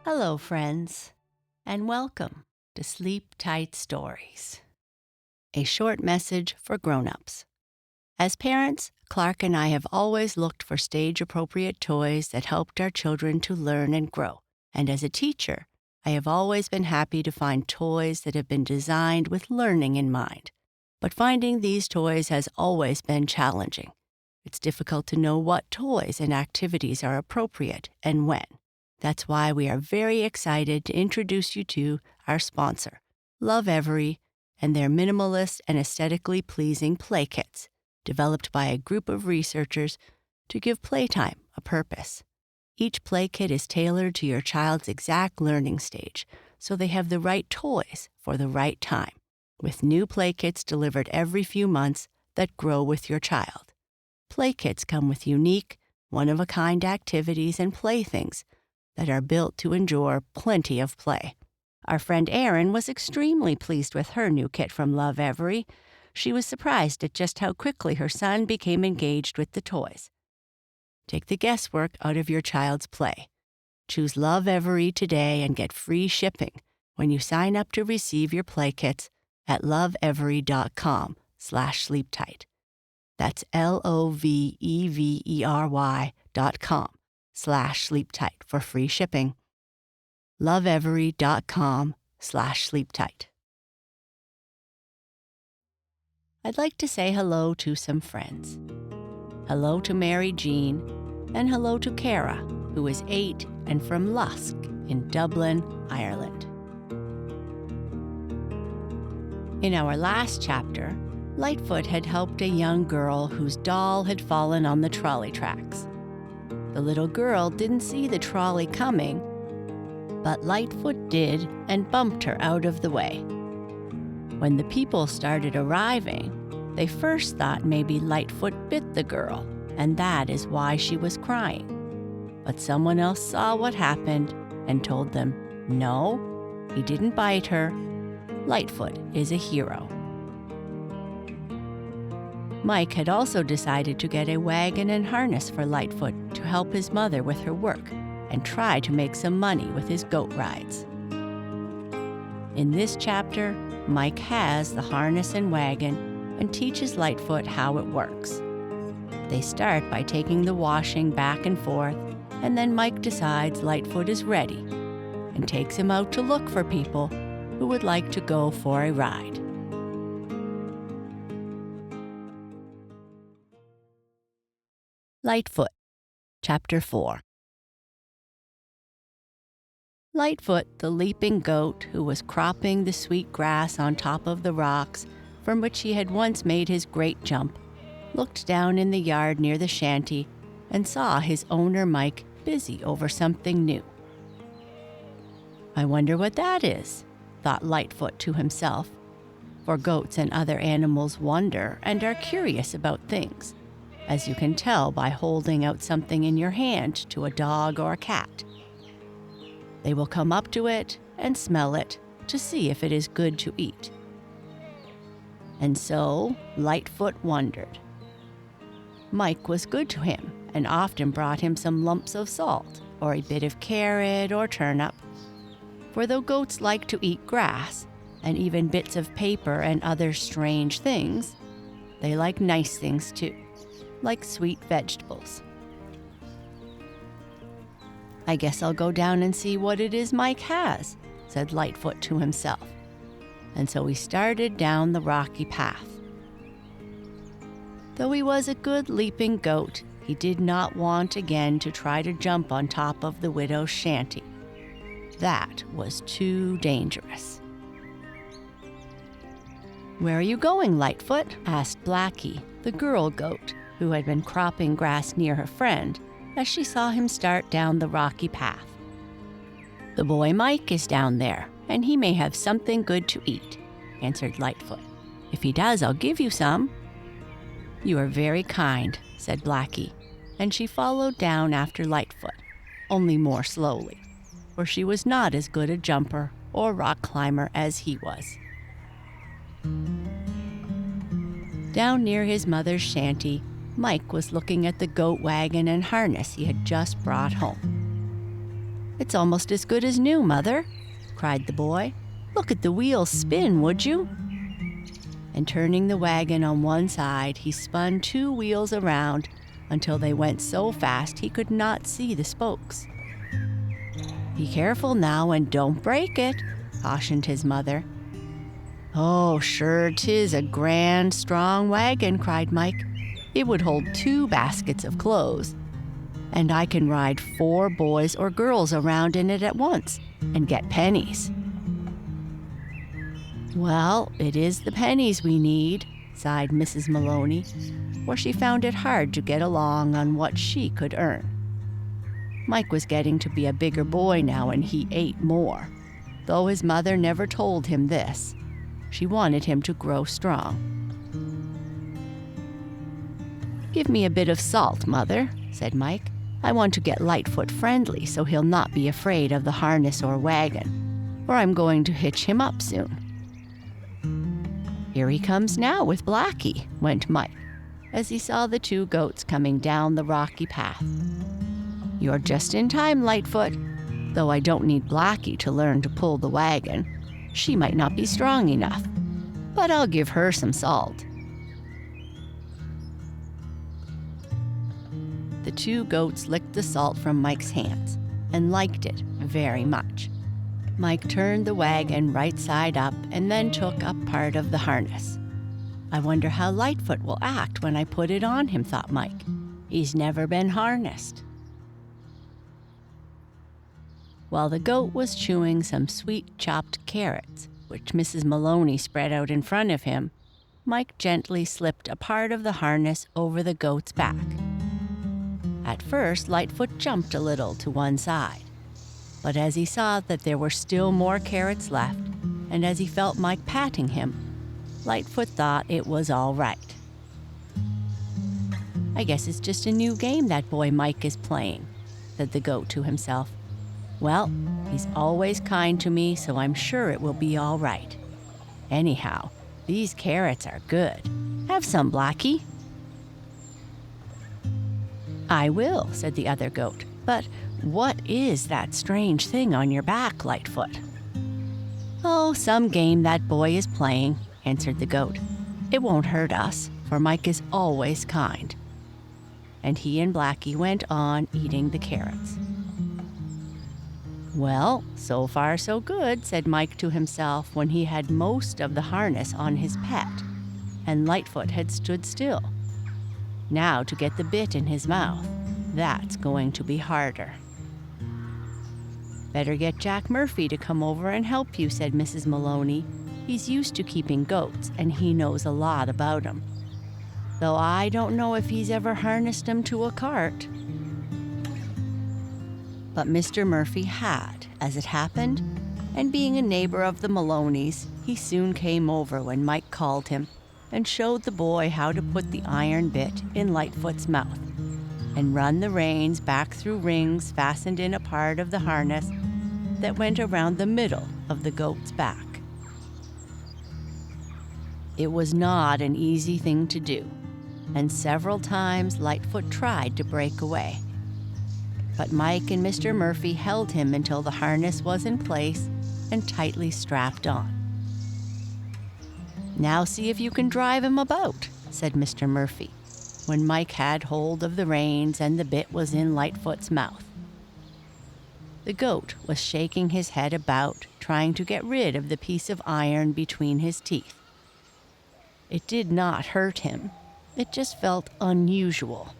Hello, friends, and welcome to Sleep Tight Stories, a short message for grown-ups. As parents, Clark and I have always looked for stage-appropriate toys that helped our children to learn and grow. And as a teacher, I have always been happy to find toys that have been designed with learning in mind. But finding these toys has always been challenging. It's difficult to know what toys and activities are appropriate and when. That's why we are very excited to introduce you to our sponsor, Lovevery, and their minimalist and aesthetically pleasing play kits, developed by a group of researchers to give playtime a purpose. Each play kit is tailored to your child's exact learning stage, so they have the right toys for the right time, with new play kits delivered every few months that grow with your child. Play kits come with unique, one-of-a-kind activities and playthings that are built to endure plenty of play. Our friend Erin was extremely pleased with her new kit from Lovevery. She was surprised at just how quickly her son became engaged with the toys. Take the guesswork out of your child's play. Choose Lovevery today and get free shipping when you sign up to receive your play kits at lovevery.com/sleeptight. That's lovevery.com/sleeptight for free shipping. lovevery.com/sleeptight. I'd like to say hello to some friends. Hello to Mary Jean, and hello to Cara, who is 8 and from Lusk in Dublin, Ireland. In our last chapter, Lightfoot had helped a young girl whose doll had fallen on the trolley tracks. The little girl didn't see the trolley coming, but Lightfoot did and bumped her out of the way. When the people started arriving, they first thought maybe Lightfoot bit the girl, and that is why she was crying. But someone else saw what happened and told them, no, he didn't bite her. Lightfoot is a hero. Mike had also decided to get a wagon and harness for Lightfoot to help his mother with her work and try to make some money with his goat rides. In this chapter, Mike has the harness and wagon and teaches Lightfoot how it works. They start by taking the washing back and forth, and then Mike decides Lightfoot is ready and takes him out to look for people who would like to go for a ride. Lightfoot, Chapter 4. Lightfoot, the leaping goat who was cropping the sweet grass on top of the rocks from which he had once made his great jump, looked down in the yard near the shanty and saw his owner Mike busy over something new. I wonder what that is, thought Lightfoot to himself, for goats and other animals wonder and are curious about things, as you can tell by holding out something in your hand to a dog or a cat. They will come up to it and smell it to see if it is good to eat. And so Lightfoot wondered. Mike was good to him and often brought him some lumps of salt or a bit of carrot or turnip. For though goats like to eat grass and even bits of paper and other strange things, they like nice things too, like sweet vegetables. I guess I'll go down and see what it is Mike has, said Lightfoot to himself. And so he started down the rocky path. Though he was a good leaping goat, he did not want again to try to jump on top of the widow's shanty. That was too dangerous. "Where are you going, Lightfoot?" asked Blackie, the girl goat, who had been cropping grass near her friend, as she saw him start down the rocky path. "The boy Mike is down there, and he may have something good to eat," answered Lightfoot. "If he does, I'll give you some." "You are very kind," said Blackie, and she followed down after Lightfoot, only more slowly, for she was not as good a jumper or rock climber as he was. Down near his mother's shanty, Mike was looking at the goat wagon and harness he had just brought home. "It's almost as good as new, Mother," cried the boy. "Look at the wheels spin, would you?" And turning the wagon on one side, he spun 2 wheels around until they went so fast he could not see the spokes. "Be careful now and don't break it," cautioned his mother. "Oh, sure 'tis a grand, strong wagon," cried Mike. "It would hold 2 baskets of clothes. And I can ride 4 boys or girls around in it at once and get pennies." "Well, it is the pennies we need," sighed Mrs. Maloney, for she found it hard to get along on what she could earn. Mike was getting to be a bigger boy now and he ate more, though his mother never told him this. She wanted him to grow strong. "Give me a bit of salt, Mother," said Mike. "I want to get Lightfoot friendly so he'll not be afraid of the harness or wagon, for I'm going to hitch him up soon." "Here he comes now with Blackie," went Mike, as he saw the 2 goats coming down the rocky path. "You're just in time, Lightfoot, though I don't need Blackie to learn to pull the wagon. She might not be strong enough, but I'll give her some salt." The 2 goats licked the salt from Mike's hands and liked it very much. Mike turned the wagon right side up and then took up part of the harness. "I wonder how Lightfoot will act when I put it on him," thought Mike. "He's never been harnessed." While the goat was chewing some sweet chopped carrots, which Mrs. Maloney spread out in front of him, Mike gently slipped a part of the harness over the goat's back. At first, Lightfoot jumped a little to one side, but as he saw that there were still more carrots left, and as he felt Mike patting him, Lightfoot thought it was all right. "I guess it's just a new game that boy Mike is playing," said the goat to himself. "Well, he's always kind to me, so I'm sure it will be all right. Anyhow, these carrots are good. Have some, Blackie." "I will," said the other goat. "But what is that strange thing on your back, Lightfoot?" "Oh, some game that boy is playing," answered the goat. "It won't hurt us, for Mike is always kind." And he and Blackie went on eating the carrots. "Well, so far so good," said Mike to himself when he had most of the harness on his pet, and Lightfoot had stood still. "Now to get the bit in his mouth, that's going to be harder." "Better get Jack Murphy to come over and help you," said Mrs. Maloney. "He's used to keeping goats, and he knows a lot about 'em. Though I don't know if he's ever harnessed 'em to a cart." But Mr. Murphy had, as it happened, and being a neighbor of the Maloneys, he soon came over when Mike called him and showed the boy how to put the iron bit in Lightfoot's mouth and run the reins back through rings fastened in a part of the harness that went around the middle of the goat's back. It was not an easy thing to do, and several times Lightfoot tried to break away. But Mike and Mr. Murphy held him until the harness was in place and tightly strapped on. "Now see if you can drive him about," said Mr. Murphy, when Mike had hold of the reins and the bit was in Lightfoot's mouth. The goat was shaking his head about, trying to get rid of the piece of iron between his teeth. It did not hurt him. It just felt unusual.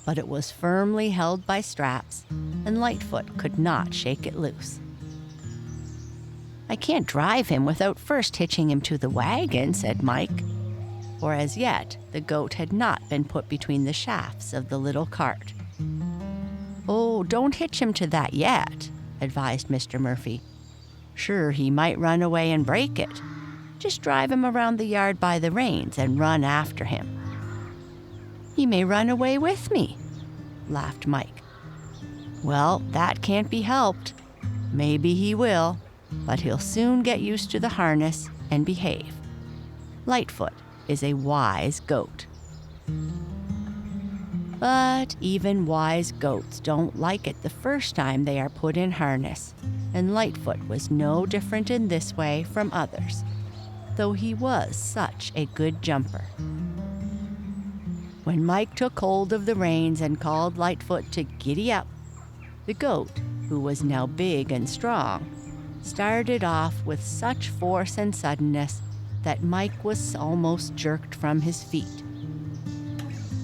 But it was firmly held by straps, and Lightfoot could not shake it loose. "I can't drive him without first hitching him to the wagon," said Mike, for as yet the goat had not been put between the shafts of the little cart. "Oh, don't hitch him to that yet," advised Mr. Murphy. "Sure, he might run away and break it. Just drive him around the yard by the reins and run after him." "He may run away with me," laughed Mike. "Well, that can't be helped. Maybe he will, but he'll soon get used to the harness and behave. Lightfoot is a wise goat." But even wise goats don't like it the first time they are put in harness, and Lightfoot was no different in this way from others, though he was such a good jumper. When Mike took hold of the reins and called Lightfoot to giddy up, the goat, who was now big and strong, started off with such force and suddenness that Mike was almost jerked from his feet.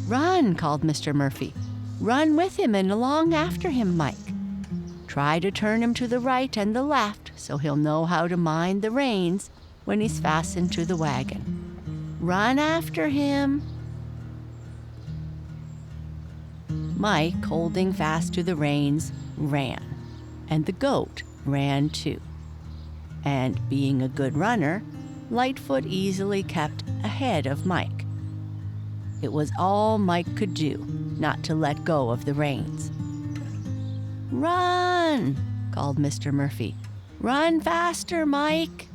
"Run," called Mr. Murphy. "Run with him and along after him, Mike. Try to turn him to the right and the left so he'll know how to mind the reins when he's fastened to the wagon. Run after him." Mike, holding fast to the reins, ran, and the goat ran too. And being a good runner, Lightfoot easily kept ahead of Mike. It was all Mike could do not to let go of the reins. "Run!" called Mr. Murphy. "Run faster, Mike!"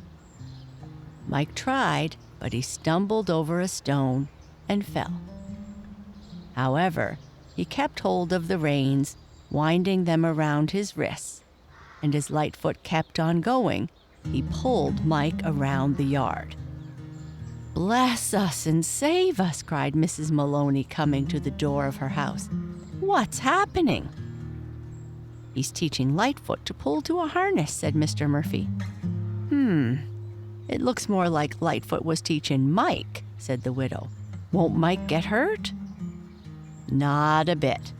Mike tried, but he stumbled over a stone and fell. However, he kept hold of the reins, winding them around his wrists, and as Lightfoot kept on going, he pulled Mike around the yard. "Bless us and save us!" cried Mrs. Maloney, coming to the door of her house. "What's happening?" "He's teaching Lightfoot to pull to a harness," said Mr. Murphy. It looks more like Lightfoot was teaching Mike," said the widow. "Won't Mike get hurt?" "Not a bit.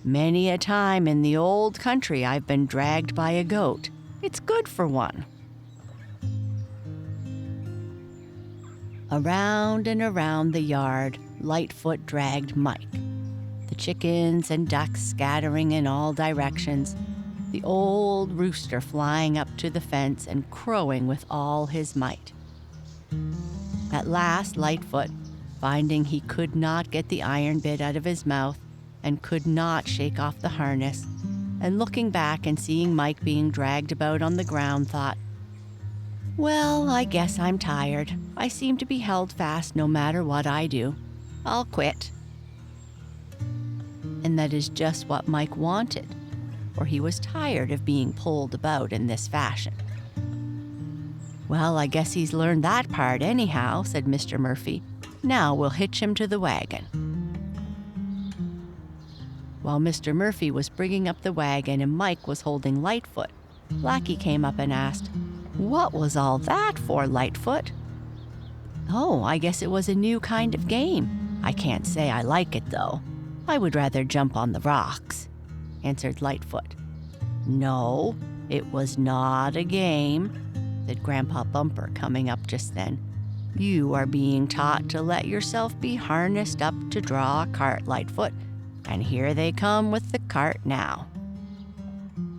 Many a time in the old country I've been dragged by a goat. It's good for one." Around and around the yard, Lightfoot dragged Mike, the chickens and ducks scattering in all directions, the old rooster flying up to the fence and crowing with all his might. At last, Lightfoot, finding he could not get the iron bit out of his mouth and could not shake off the harness, and looking back and seeing Mike being dragged about on the ground, thought, "Well, I guess I'm tired. I seem to be held fast no matter what I do. I'll quit." And that is just what Mike wanted, for he was tired of being pulled about in this fashion. "Well, I guess he's learned that part anyhow," said Mr. Murphy. "Now we'll hitch him to the wagon." While Mr. Murphy was bringing up the wagon and Mike was holding Lightfoot, Blackie came up and asked, "What was all that for, Lightfoot?" "Oh, I guess it was a new kind of game. I can't say I like it, though. I would rather jump on the rocks," answered Lightfoot. "No, it was not a game," said Grandpa Bumper, coming up just then. "You are being taught to let yourself be harnessed up to draw a cart, Lightfoot, and here they come with the cart now."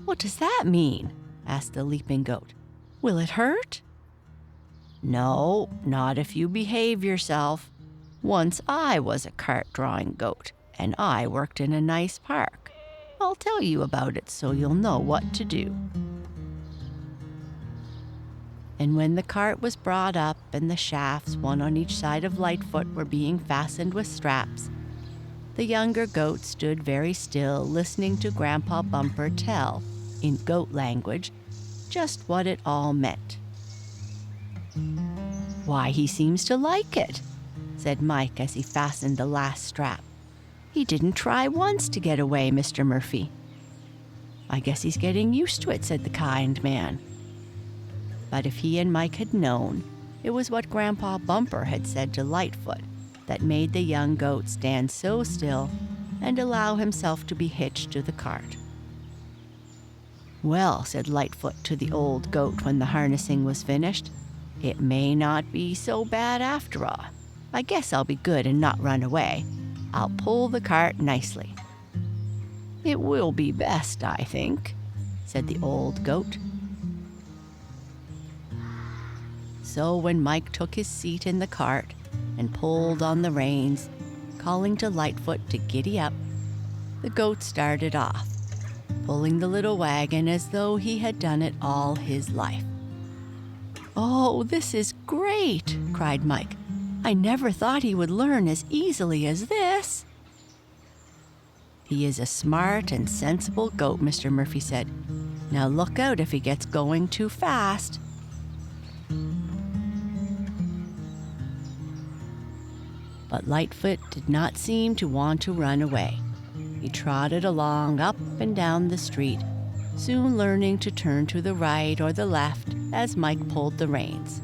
"What does that mean?" asked the leaping goat. "Will it hurt?" "No, not if you behave yourself. Once I was a cart-drawing goat, and I worked in a nice park. I'll tell you about it so you'll know what to do." And when the cart was brought up and the shafts, one on each side of Lightfoot, were being fastened with straps, the younger goat stood very still, listening to Grandpa Bumper tell, in goat language, just what it all meant. "Why, he seems to like it," said Mike as he fastened the last strap. "He didn't try once to get away, Mr. Murphy." "I guess he's getting used to it," said the kind man. But if he and Mike had known, it was what Grandpa Bumper had said to Lightfoot that made the young goat stand so still and allow himself to be hitched to the cart. "Well," said Lightfoot to the old goat when the harnessing was finished, "it may not be so bad after all. I guess I'll be good and not run away. I'll pull the cart nicely." "It will be best, I think," said the old goat. So when Mike took his seat in the cart and pulled on the reins, calling to Lightfoot to giddy up, the goat started off, pulling the little wagon as though he had done it all his life. "Oh, this is great!" cried Mike. "I never thought he would learn as easily as this." He is a smart and sensible goat, Mr. Murphy said. Now look out if he gets going too fast. But Lightfoot did not seem to want to run away. He trotted along up and down the street, soon learning to turn to the right or the left as Mike pulled the reins.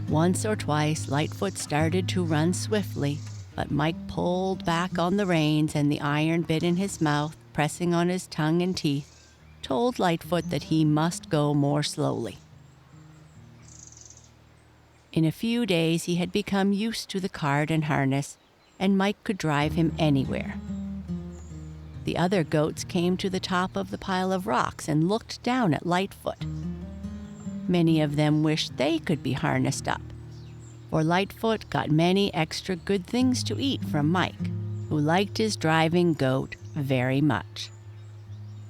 Once or twice, Lightfoot started to run swiftly, but Mike pulled back on the reins, and the iron bit in his mouth, pressing on his tongue and teeth, told Lightfoot that he must go more slowly. In a few days, he had become used to the cart and harness, and Mike could drive him anywhere. The other goats came to the top of the pile of rocks and looked down at Lightfoot. Many of them wished they could be harnessed up, for Lightfoot got many extra good things to eat from Mike, who liked his driving goat very much.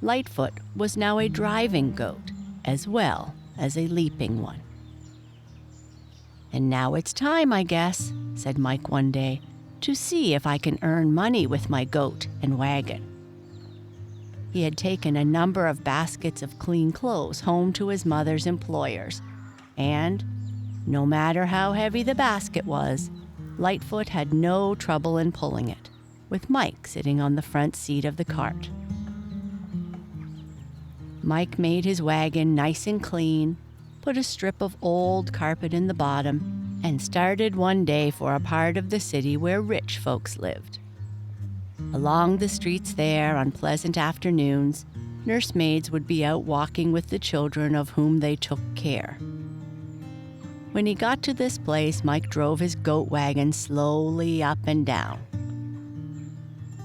Lightfoot was now a driving goat as well as a leaping one. "And now it's time, I guess," said Mike one day, "to see if I can earn money with my goat and wagon." He had taken a number of baskets of clean clothes home to his mother's employers, and, no matter how heavy the basket was, Lightfoot had no trouble in pulling it, with Mike sitting on the front seat of the cart. Mike made his wagon nice and clean, put a strip of old carpet in the bottom, and started one day for a part of the city where rich folks lived. Along the streets there, on pleasant afternoons, nursemaids would be out walking with the children of whom they took care. When he got to this place, Mike drove his goat wagon slowly up and down.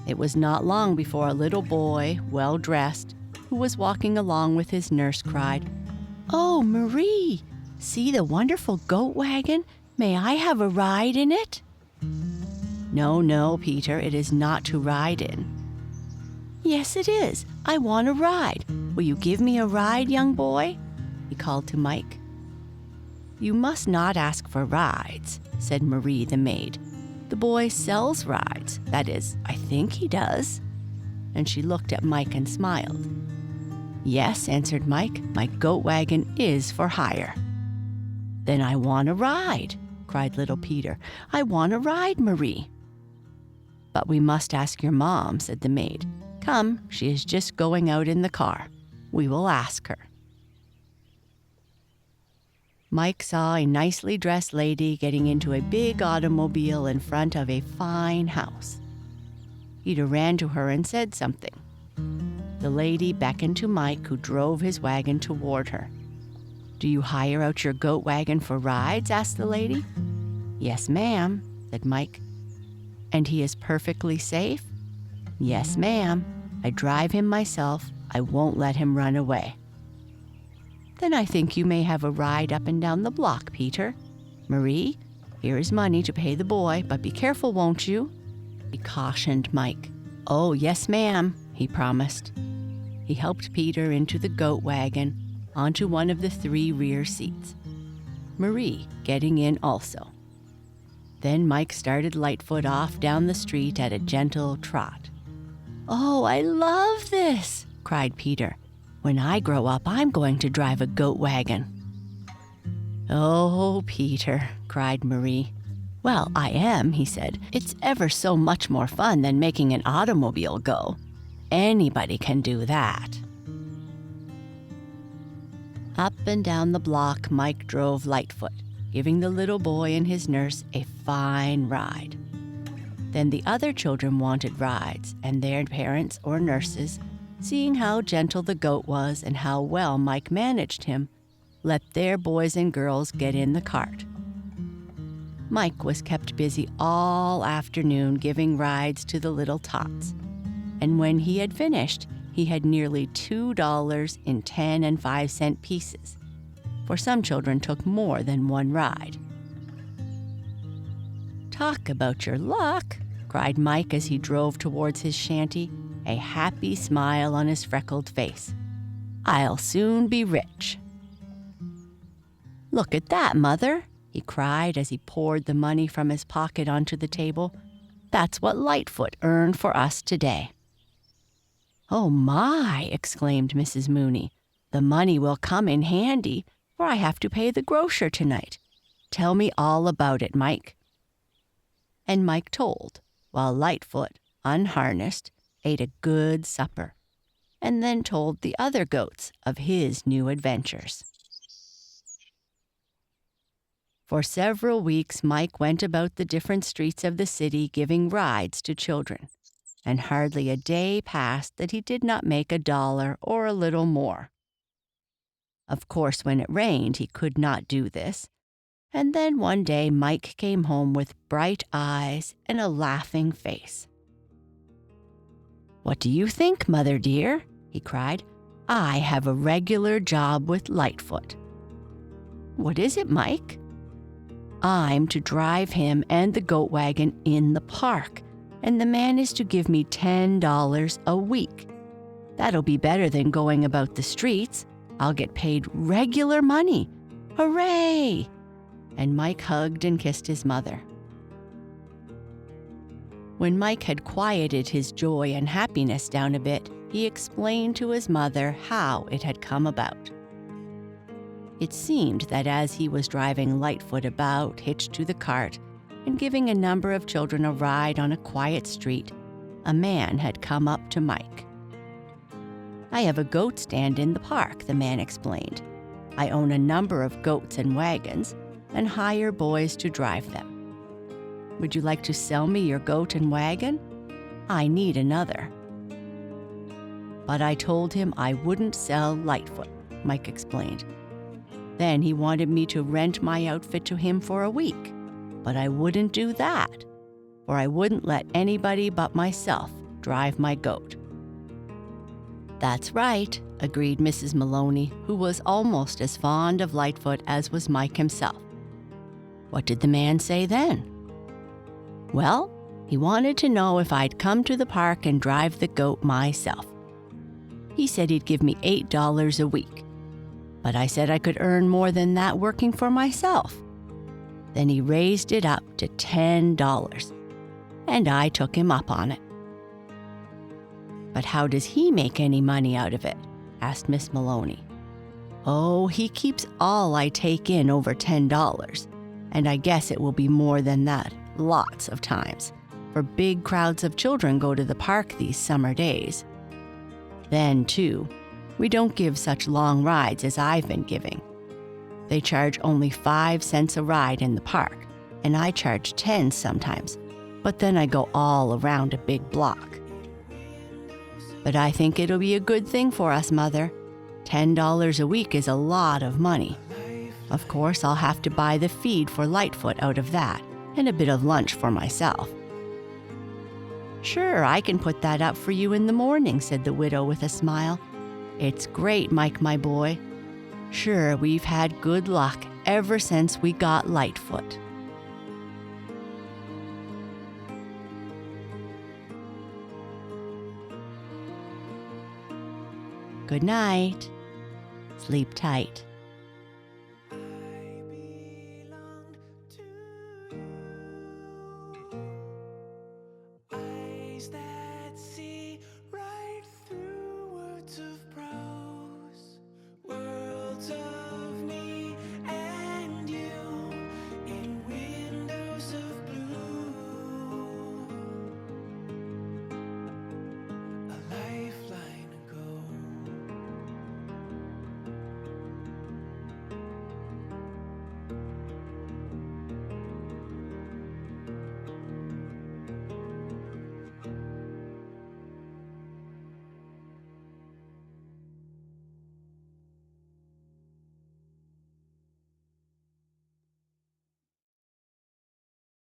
It was not long before a little boy, well-dressed, who was walking along with his nurse, cried, "Oh, Marie, see the wonderful goat wagon? May I have a ride in it?" "No, no, Peter, it is not to ride in." "Yes, it is. I want a ride. Will you give me a ride, young boy?" he called to Mike. "You must not ask for rides," said Marie the maid. "The boy sells rides. That is, I think he does." And she looked at Mike and smiled. "Yes," answered Mike, "my goat wagon is for hire." "Then I want a ride," cried little Peter. "I want a ride, Marie." "But we must ask your mom," said the maid. "Come, she is just going out in the car. We will ask her." Mike saw a nicely dressed lady getting into a big automobile in front of a fine house. Peter ran to her and said something. The lady beckoned to Mike, who drove his wagon toward her. "Do you hire out your goat wagon for rides?" asked the lady. "Yes, ma'am," said Mike. "And he is perfectly safe?" "Yes, ma'am. I drive him myself. I won't let him run away." "Then I think you may have a ride up and down the block, Peter. Marie, here is money to pay the boy, but be careful, won't you?" he cautioned Mike. "Oh, yes, ma'am," he promised. He helped Peter into the goat wagon, onto one of the 3 rear seats, Marie getting in also. Then Mike started Lightfoot off down the street at a gentle trot. "Oh, I love this!" cried Peter. "When I grow up, I'm going to drive a goat wagon." "Oh, Peter," cried Marie. "Well, I am," he said. "It's ever so much more fun than making an automobile go. Anybody can do that." Up and down the block, Mike drove Lightfoot, giving the little boy and his nurse a fine ride. Then the other children wanted rides, and their parents or nurses, seeing how gentle the goat was and how well Mike managed him, let their boys and girls get in the cart. Mike was kept busy all afternoon giving rides to the little tots, and when he had finished, he had nearly $2 in 10 and 5-cent pieces, for some children took more than one ride. "Talk about your luck," cried Mike as he drove towards his shanty, a happy smile on his freckled face. "I'll soon be rich." "Look at that, Mother," he cried as he poured the money from his pocket onto the table. That's what Lightfoot earned for us today." "Oh my!" exclaimed Mrs. Mooney. "The money will come in handy, for I have to pay the grocer tonight. Tell me all about it, Mike." And Mike told, while Lightfoot, unharnessed, ate a good supper, and then told the other goats of his new adventures. For several weeks, Mike went about the different streets of the city giving rides to children, and hardly a day passed that he did not make $1 or a little more. Of course, when it rained, he could not do this, and then one day Mike came home with bright eyes and a laughing face. "What do you think, Mother dear?" he cried. "I have a regular job with Lightfoot." "What is it, Mike?" "I'm to drive him and the goat wagon in the park, and the man is to give me $10 a week. That'll be better than going about the streets. I'll get paid regular money. Hooray!" And Mike hugged and kissed his mother. When Mike had quieted his joy and happiness down a bit, he explained to his mother how it had come about. It seemed that as he was driving Lightfoot about, hitched to the cart, and giving a number of children a ride on a quiet street, a man had come up to Mike. "I have a goat stand in the park," the man explained. "I own a number of goats and wagons, and hire boys to drive them. Would you like to sell me your goat and wagon? I need another." "But I told him I wouldn't sell Lightfoot," Mike explained. "Then he wanted me to rent my outfit to him for a week, but I wouldn't do that, for I wouldn't let anybody but myself drive my goat." "That's right," agreed Mrs. Maloney, who was almost as fond of Lightfoot as was Mike himself. "What did the man say then?" "Well, he wanted to know if I'd come to the park and drive the goat myself. He said he'd give me $8 a week, but I said I could earn more than that working for myself. Then he raised it up to $10, and I took him up on it." "But how does he make any money out of it?" asked Miss Maloney. "Oh, he keeps all I take in over $10, and I guess it will be more than that lots of times, for big crowds of children go to the park these summer days. Then, too, we don't give such long rides as I've been giving. They charge only 5 cents a ride in the park, and I charge 10 sometimes, but then I go all around a big block. But I think it'll be a good thing for us, Mother. $10 a week is a lot of money. Of course, I'll have to buy the feed for Lightfoot out of that, and a bit of lunch for myself." "Sure, I can put that up for you in the morning," said the widow with a smile. "It's great, Mike, my boy. Sure, we've had good luck ever since we got Lightfoot." Good night. Sleep tight.